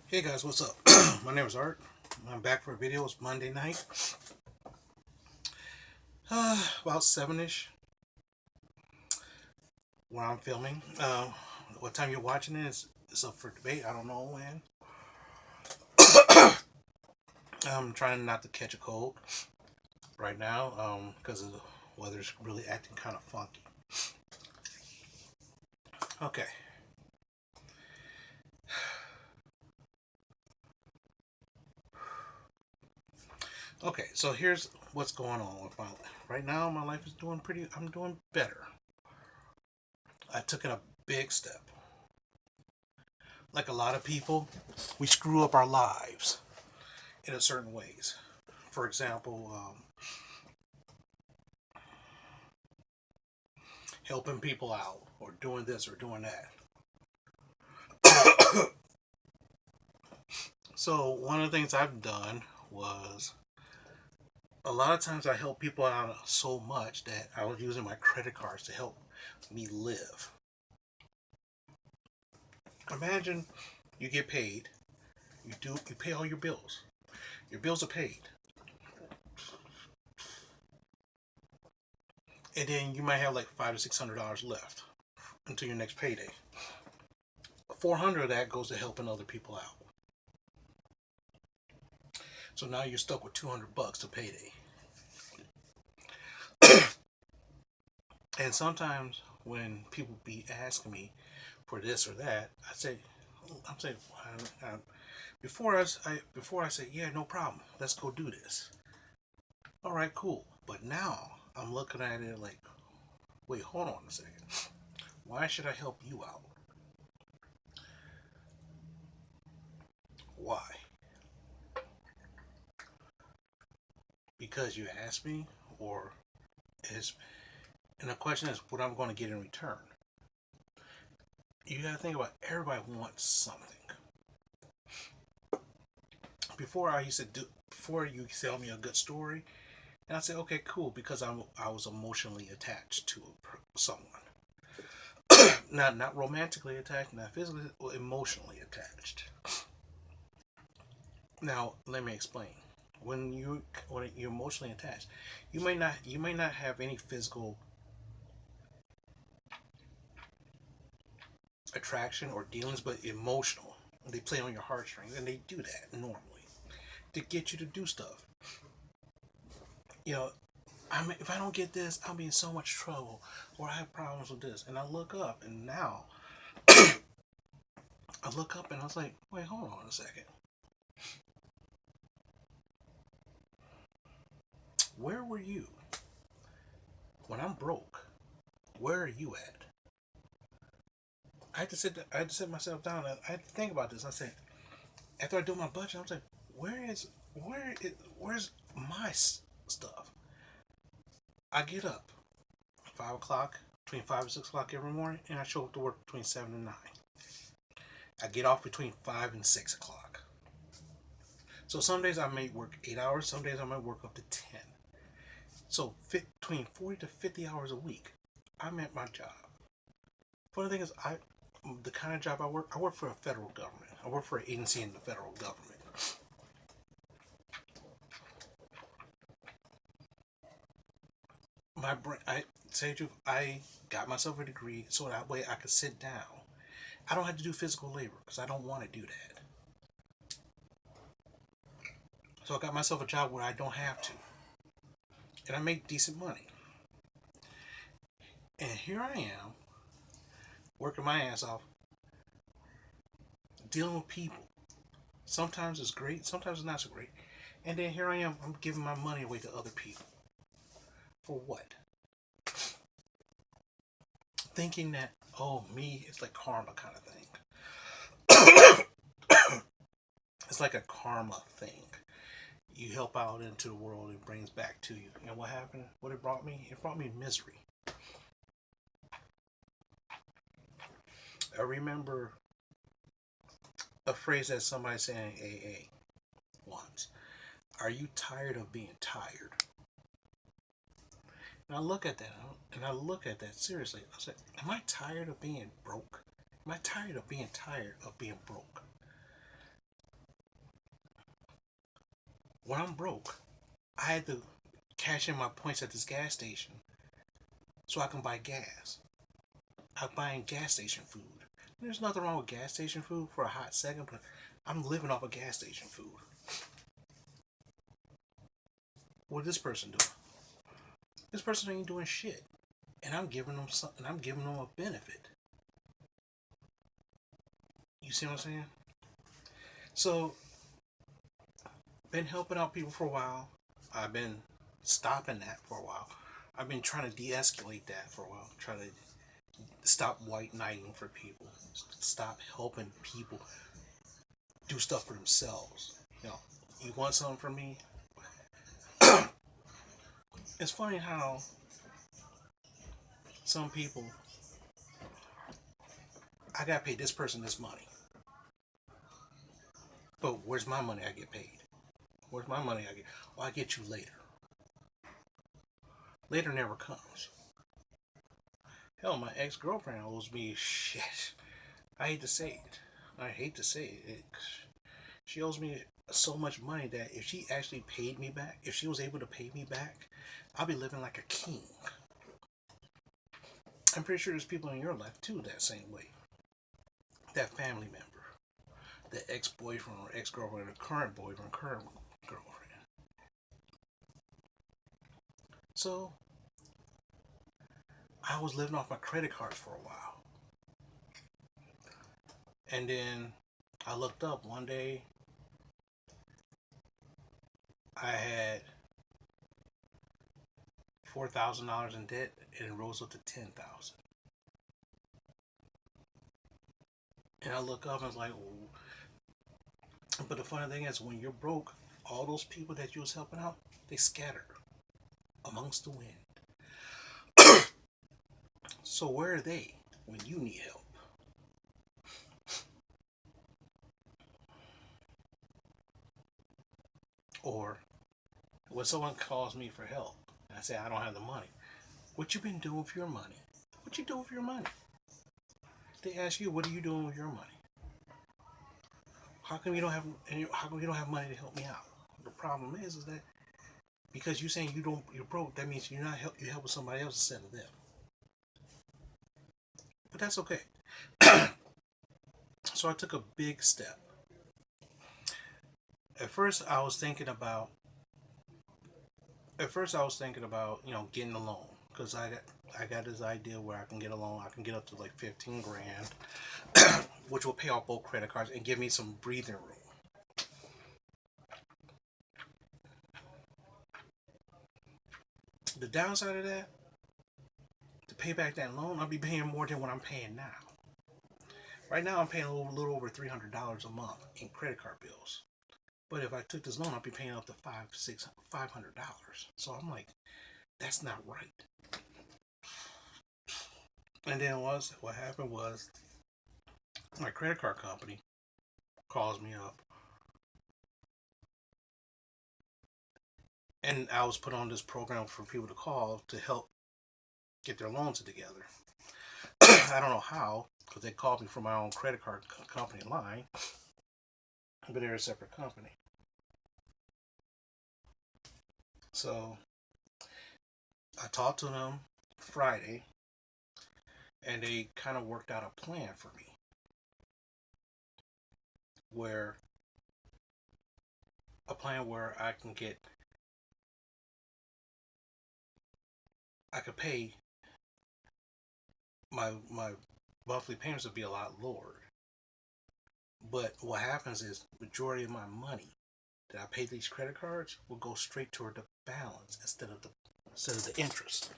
Hey guys, what's up? My name is Art. I'm back for a video. It's Monday night, about 7ish when I'm filming. What time you're watching it is it's up for debate. I don't know when. I'm trying not to catch a cold right now because the weather's really acting kind of funky. Okay, okay. So here's what's going on with my life right now. My life is doing pretty. I'm doing better. I took a big step. Like a lot of people, we screw up our lives in a certain ways. For example, helping people out or doing this or doing that. So one of the things I've done was a lot of times I help people out so much that I was using my credit cards to help me live. Imagine you get paid, you pay all your bills. Your bills are paid. And then you might have like $500 to $600 left until your next payday. 400 of that goes to helping other people out. So now you're stuck with $200 to payday. And sometimes when people be asking me for this or that, I'm saying, before I say, yeah, no problem, let's go do this. All right, cool. But now I'm looking at it like, wait, hold on a second. Why should I help you out? Why? Because you asked me, or is and the question is what I'm going to get in return. You got to think about everybody wants something. Before you tell me a good story, and I say, okay, cool, because I was emotionally attached to someone, not romantically attached, not physically, or emotionally attached. Now, let me explain. When you're emotionally attached, you may not have any physical attraction or dealings, but emotional. They play on your heartstrings, and they do that normally to get you to do stuff. You know, if I don't get this, I'll be in so much trouble, or I have problems with this. And I look up, and now I look up, and I was like, wait, hold on a second. Where were you when I'm broke? Where are you at? I had to sit myself down. I had to think about this. I said, after I do my budget, I was like, where's my stuff? I get up 5 o'clock, between 5 and 6 o'clock every morning, and I show up to work between 7 and 9. I get off between 5 and 6 o'clock. So some days I may work 8 hours, some days I might work up to 10. So between 40 to 50 hours a week, I'm at my job. Funny thing is, the kind of job I work for a federal government. I work for an agency in the federal government. My brain, I say the truth, I got myself a degree so that way I could sit down. I don't have to do physical labor because I don't want to do that. So I got myself a job where I don't have to, and I make decent money. And here I am, working my ass off, dealing with people. Sometimes it's great, sometimes it's not so great. And then here I am, I'm giving my money away to other people. For what? Thinking that, oh, me, it's like karma kind of thing. It's like a karma thing. You help out into the world, it brings back to you. And what happened? What it brought me? It brought me misery. I remember a phrase that somebody said in AA once. Are you tired of being tired? And I look at that, seriously. I said, am I tired of being broke? Am I tired of being broke? when I'm broke, I had to cash in my points at this gas station so I can buy gas. I'm buying gas station food. There's nothing wrong with gas station food for a hot second, but I'm living off of gas station food. What is this person doing? This person ain't doing shit, and I'm giving them something. I'm giving them a benefit. You see what I'm saying? So, been helping out people for a while. I've been stopping that for a while. I've been trying to de-escalate that for a while. Trying to stop white knighting for people. Stop helping people do stuff for themselves. You know, you want something from me? It's funny how some people, I gotta pay this person this money, but where's my money? I get paid. Where's my money? I get. Well, I get you later. Later never comes. Hell, my ex-girlfriend owes me shit. I hate to say it. I hate to say it. She owes me so much money that if she actually paid me back, if she was able to pay me back, I'll be living like a king. I'm pretty sure there's people in your life too that same way. That family member, the ex-boyfriend or ex-girlfriend, or current boyfriend, current girlfriend. So I was living off my credit cards for a while. And then I looked up one day, I had $4,000 in debt, and it rose up to 10,000. And I look up and it's like, oh. But the funny thing is, when you're broke, all those people that you was helping out, they scattered amongst the wind. So where are they when you need help? Or when someone calls me for help and I say I don't have the money, what you been doing with your money? What you doing with your money? They ask you, what are you doing with your money? How come you don't have? How come you don't have money to help me out? The problem is that because you saying you're broke, that means you're helping somebody else instead of them. But that's okay. So I took a big step. At first, I was thinking about. Getting a loan because I got this idea where I can get a loan. I can get up to like 15 grand, which will pay off both credit cards and give me some breathing room. The downside of that, to pay back that loan, I'll be paying more than what I'm paying now. Right now, I'm paying a little over $300 a month in credit card bills. But if I took this loan, I'd be paying up to $500. So I'm like, that's not right. And then what happened was my credit card company calls me up, and I was put on this program for people to call to help get their loans together. I don't know how, because they called me from my own credit card company line, but they're a separate company. So I talked to them Friday, and they kind of worked out a plan for me where I could pay my monthly payments would be a lot lower. But what happens is majority of my money that I pay these credit cards will go straight toward the balance instead of the interest.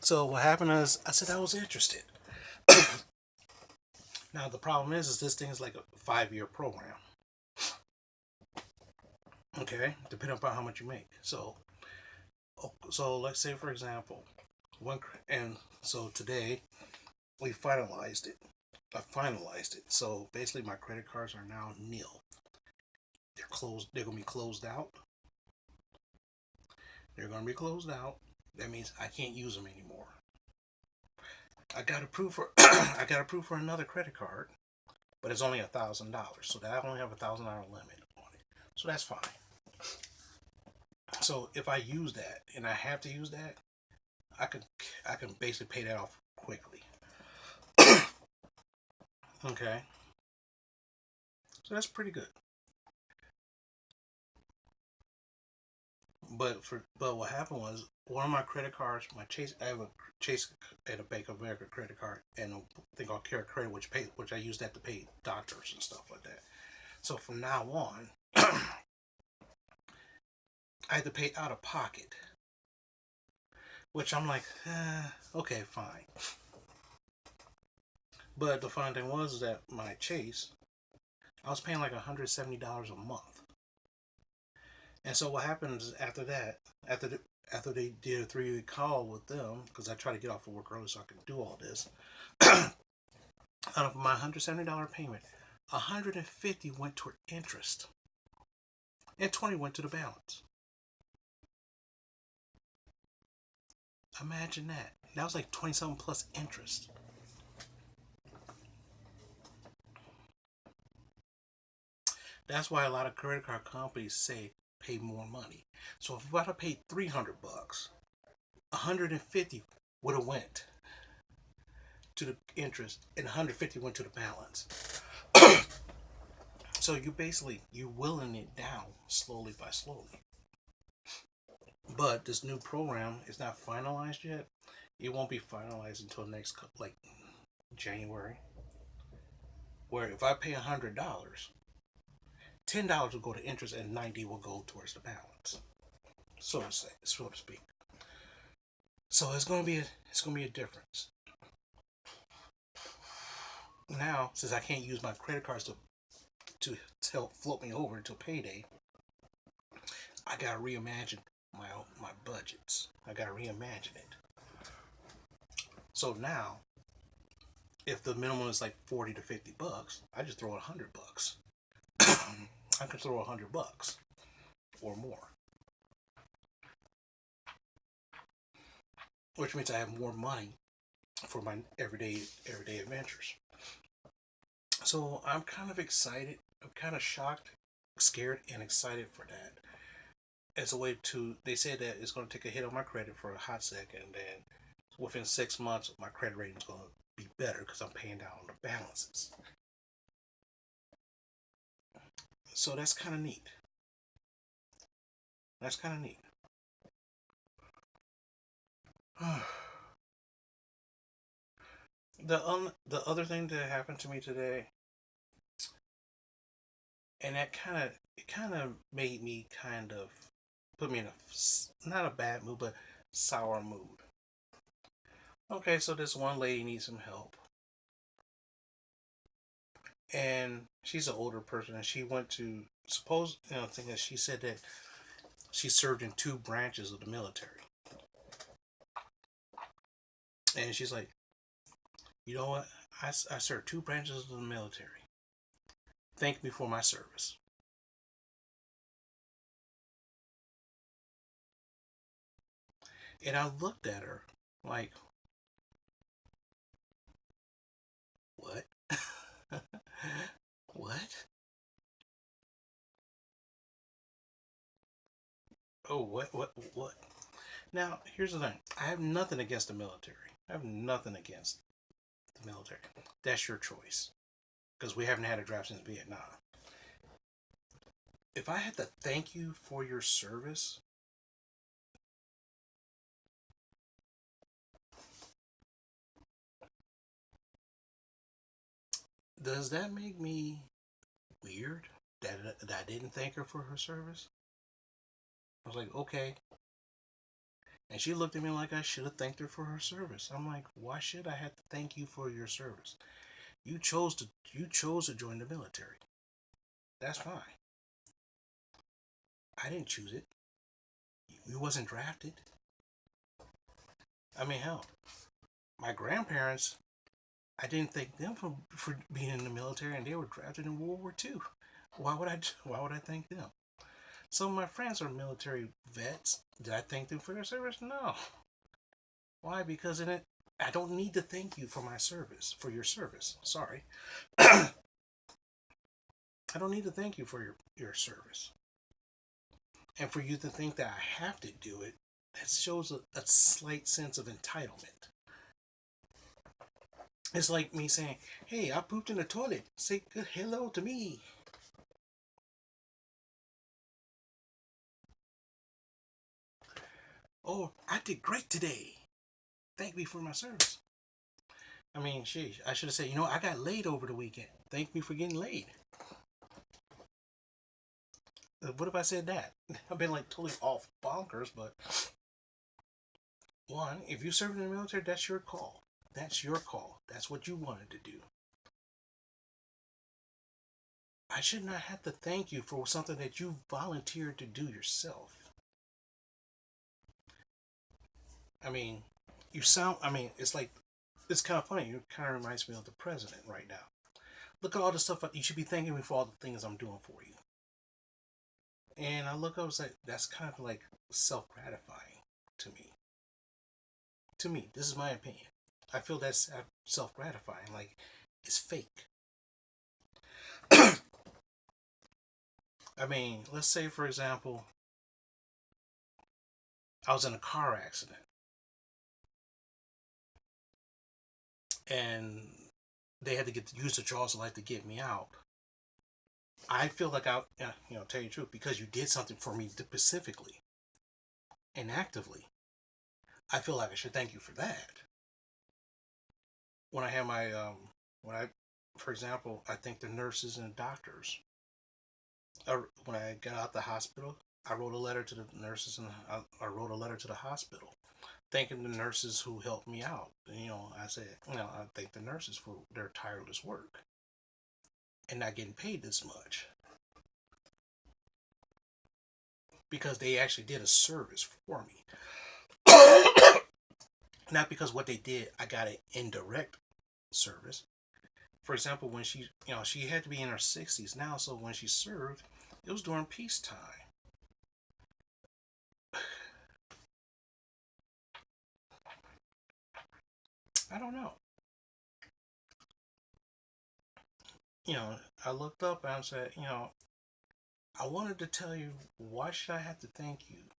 So what happened is I said I was interested. Now the problem is this thing is like a 5-year program. Okay, depending upon how much you make. So let's say for example, so today we finalized it. I finalized it. So basically, my credit cards are now nil. They're closed. They're gonna be closed out. They're gonna be closed out. That means I can't use them anymore. I got approved for I got approved for another credit card, but it's only $1,000, so that I only have $1,000 limit on it, so that's fine. So if I use that and I have to use that, I can basically pay that off quickly. Okay, so that's pretty good. But what happened was one of my credit cards, my Chase, I have a Chase and a Bank of America credit card and a thing called Care Credit, which I use that to pay doctors and stuff like that. So from now on, I had to pay out of pocket, which I'm like, okay, fine. But the funny thing was that my Chase, I was paying like $170 a month. And so what happens after that, after they did a 3-week call with them, because I try to get off of work early so I can do all this, out of my $170 payment, 150 went toward interest, and 20 went to the balance. Imagine that. That was like 20 something plus interest. That's why a lot of credit card companies say pay more money. So if I had paid $300, 150 would have went to the interest, and 150 went to the balance. So you willing it down slowly by slowly. But this new program is not finalized yet. It won't be finalized until next like January. Where if I pay $100, $10 will go to interest and 90 will go towards the balance, so to speak. So it's gonna be a difference. Now, since I can't use my credit cards to help float me over until payday, I gotta reimagine my budgets. I gotta reimagine it. So now, if the minimum is like $40 to $50, I just throw $100. I could throw $100 or more, which means I have more money for my everyday adventures. So I'm kind of excited. I'm kind of shocked, scared, and excited for that. As a way to, they said that it's going to take a hit on my credit for a hot second, and then within 6 months, my credit rating is going to be better because I'm paying down on the balances. So that's kind of neat. That's kind of neat. The other thing that happened to me today, and that kind of made me kind of put me in a not a bad mood, but sour mood. Okay, so this one lady needs some help, and she's an older person, and she went to thing that she said that she served in 2 branches of the military, and she's like, you know what? I served 2 branches of the military. Thank me for my service. And I looked at her like, what? What? Oh, what? Now, here's the thing. I have nothing against the military. I have nothing against the military. That's your choice. Because we haven't had a draft since Vietnam. If I had to thank you for your service, does that make me weird that I didn't thank her for her service? I was like, okay. And she looked at me like I should have thanked her for her service. I'm like, why should I have to thank you for your service? You chose to join the military. That's fine. I didn't choose it. You wasn't drafted. I mean, hell, my grandparents, I didn't thank them for being in the military, and they were drafted in World War II. Why would I thank them? Some of my friends are military vets. Did I thank them for their service? No. Why? Because in it, I don't need to thank you for my service, for your service. Sorry. I don't need to thank you for your service. And for you to think that I have to do it, that shows a slight sense of entitlement. It's like me saying, hey, I pooped in the toilet. Say good hello to me. Oh, I did great today. Thank me for my service. I mean, sheesh, I should have said, I got laid over the weekend. Thank me for getting laid. What if I said that? I've been like totally off bonkers, but one, if you serve in the military, that's your call. That's your call. That's what you wanted to do. I should not have to thank you for something that you volunteered to do yourself. I mean, it's like, it's kind of funny. It kind of reminds me of the president right now. Look at all the stuff. You should be thanking me for all the things I'm doing for you. And I look up, it's like, that's kind of like self-gratifying to me. To me, this is my opinion. I feel that's self-gratifying. Like, it's fake. I mean, let's say, for example, I was in a car accident. And they had to use the jaws of life to get me out. I feel like tell you the truth, because you did something for me specifically and actively. I feel like I should thank you for that. When I had my, for example, I thank the nurses and the doctors. When I got out the hospital, I wrote a letter to the nurses and I wrote a letter to the hospital, thanking the nurses who helped me out. I said, I thank the nurses for their tireless work and not getting paid this much, because they actually did a service for me. Not because what they did, I got an indirect service. For example, when she had to be in her 60s now, so when she served, it was during peacetime. I don't know. I looked up and I said, I wanted to tell you, why should I have to thank you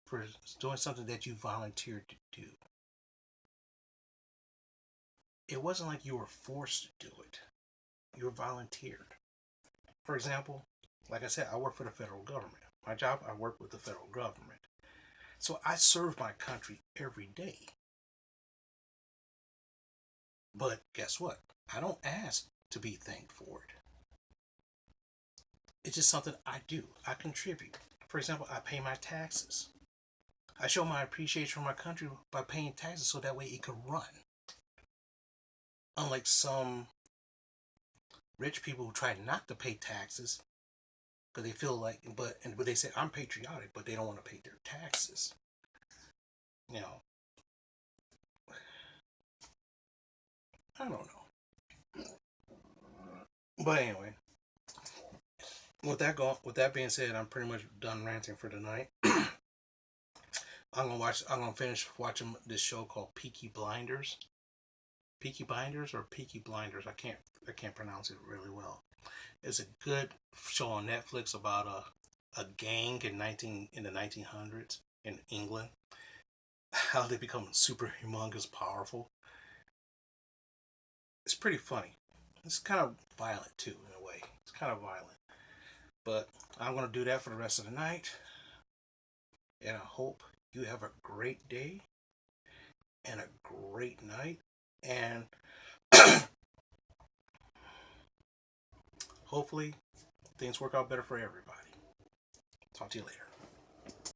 for doing something that you volunteered to do? It wasn't like you were forced to do it. You were volunteered. For example, like I said, I work for the federal government. My job, I work with the federal government. So I serve my country every day. But guess what? I don't ask to be thanked for it. It's just something I do. I contribute. For example, I pay my taxes. I show my appreciation for my country by paying taxes so that way it can run. Unlike some rich people who try not to pay taxes because they feel like, but they say I'm patriotic, but they don't want to pay their taxes. I don't know. But anyway, with that being said, I'm pretty much done ranting for tonight. I'm gonna finish watching this show called Peaky Blinders. Peaky Blinders or Peaky Blinders. I can't pronounce it really well. It's a good show on Netflix about a gang in the 1900s in England. How they become super humongous powerful. It's pretty funny. It's kind of violent too, in a way. It's kind of violent. But I'm going to do that for the rest of the night. And I hope you have a great day and a great night. And hopefully things work out better for everybody. Talk to you later.